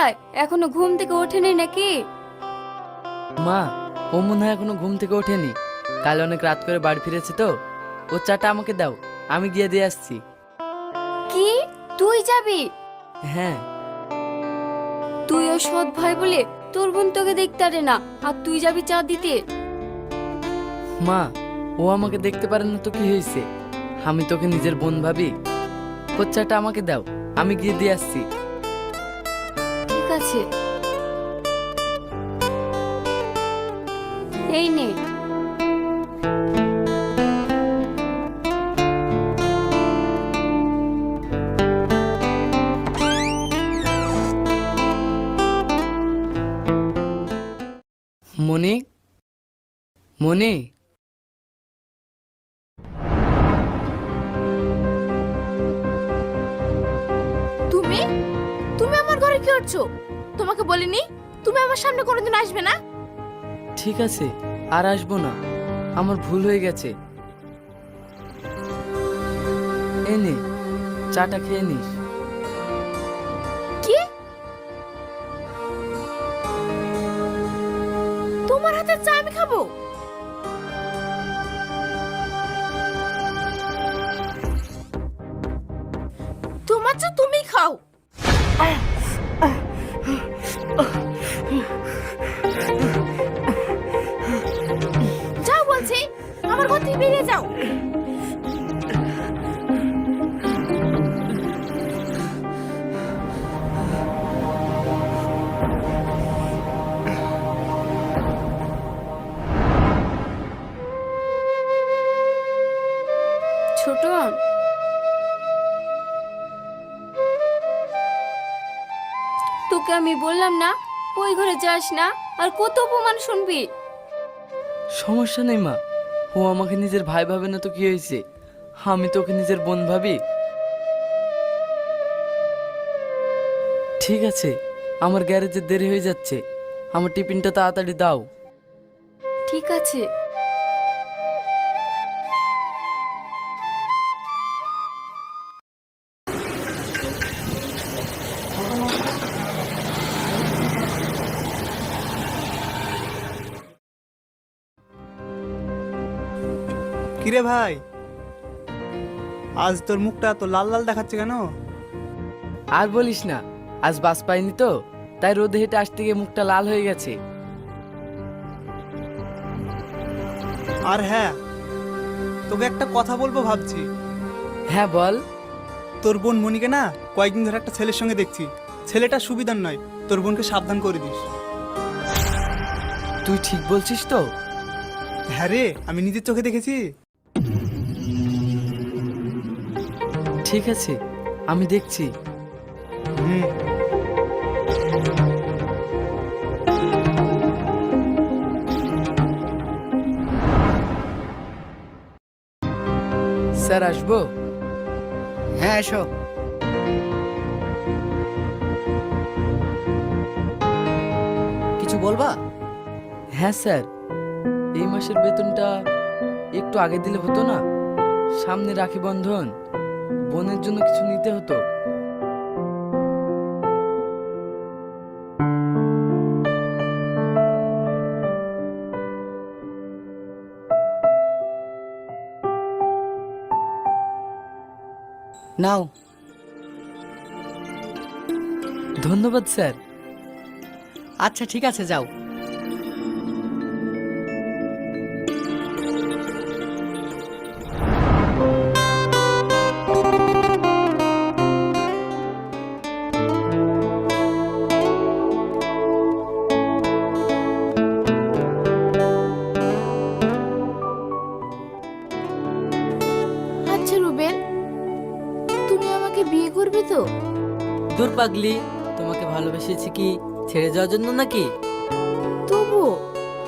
কোথায়? এখনো ঘুম থেকে ওঠেনি নাকি? মা, ও মনে হয় এখনো ঘুম থেকে ওঠেনি। কাল অনেক রাত করে বাড়ি ফিরেছে তো। ও চাটা আমাকে দাও, আমি গিয়ে দিয়ে আসছি। কি, তুই যাবি? হ্যাঁ। তুই ও সৎ ভাই বলে তোর বোন তোকে দেখতে পারে না, আর তুই যাবি চা দিতে? মা, ও আমাকে দেখতে পারে না তো কি হয়েছে? আমি তোকে নিজের বোন ভাবি। ওর চাটা আমাকে দাও, আমি গিয়ে দিয়ে আসছি। ঠিক আছে, এই নে। মনি, মনি। তুমি তুমি আমার ঘরে কি করছো? তোমাকে বলিনি তুমি আমার সামনে কোনোদিন আসবে না? ঠিক আছে, আর আসবো না। আমার ভুল হয়ে গেছে। এই নে, চাটা খেয়ে নিস। কি, তোমার হাতের চা আমি খাবো? তোমার চা তুমি খাও। যাও বলছি, আমার ঘর থেকে বেরিয়ে যাও। ছোটন, তোকে আমি বললাম না ওই ঘরে যাস না, আর কত অপমান শুনবি? সমস্যা নেই মা, ও আমাকে নিজের ভাই ভাবে না তো কি হয়েছে? আমি তোকে নিজের বোন ভাবি। ঠিক আছে, আমার গ্যারেজে দেরি হয়ে যাচ্ছে। আমার টিফিনটা তাড়াতাড়ি দাও। ঠিক আছে। কিরে ভাই, আজ তোর মুখটা তো লাল লাল দেখাচ্ছে কেন? আর বলিস না, আজ বাস পাইনি তো, তাই রোদে হেঁটে আসতে গিয়ে মুখটা লাল হয়ে গেছে। আর হ্যাঁ, তোকে একটা কথা বলবো ভাবছি। হ্যাঁ বল। তোর বোন মনিকে না কয়েকদিন ধরে একটা ছেলের সঙ্গে দেখছি। ছেলেটা সুবিধার নয়, তোর বোনকে সাবধান করে দিস। তুই ঠিক বলছিস তো? হ্যাঁ রে, আমি নিজের চোখে দেখেছি। ঠিক আছে, আমি দেখছি। হুম। স্যার, আসবো? হ্যাঁ এসো। কিছু বলবা? হ্যাঁ স্যার, এই মাসের বেতনটা একটু আগে দিলে হতো না? সামনে রাখি বন্ধন, বোনের জন্য কিছু নিতে হতো। নাও। ধন্যবাদ স্যার। আচ্ছা ঠিক আছে, যাও। আচ্ছা রুবেল, তুমি আমাকে বিয়ে করবে তো? দূর পাগলি, তোমাকে ভালোবেসেছি কি ছেড়ে যাওয়ার জন্য নাকি? তবুও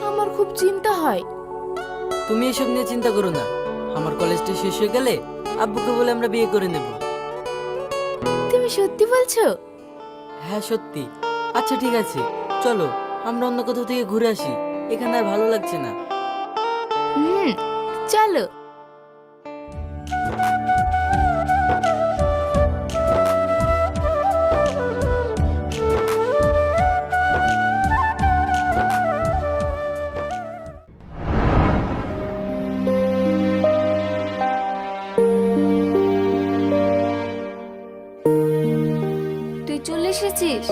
আমার খুব চিন্তা হয়। তুমি এসব নিয়ে চিন্তা করো না। আমার কলেজটা শেষ হয়ে গেলে আব্বুকে বলে আমরা বিয়ে করে নেব। তুমি সত্যি বলছো? হ্যাঁ সত্যি। আচ্ছা ঠিক আছে, চলো আমরা অন্য কোথাও থেকে ঘুরে আসি, এখানে আর ভালো লাগছে না। হুম, চলো। চলে এসেছিস?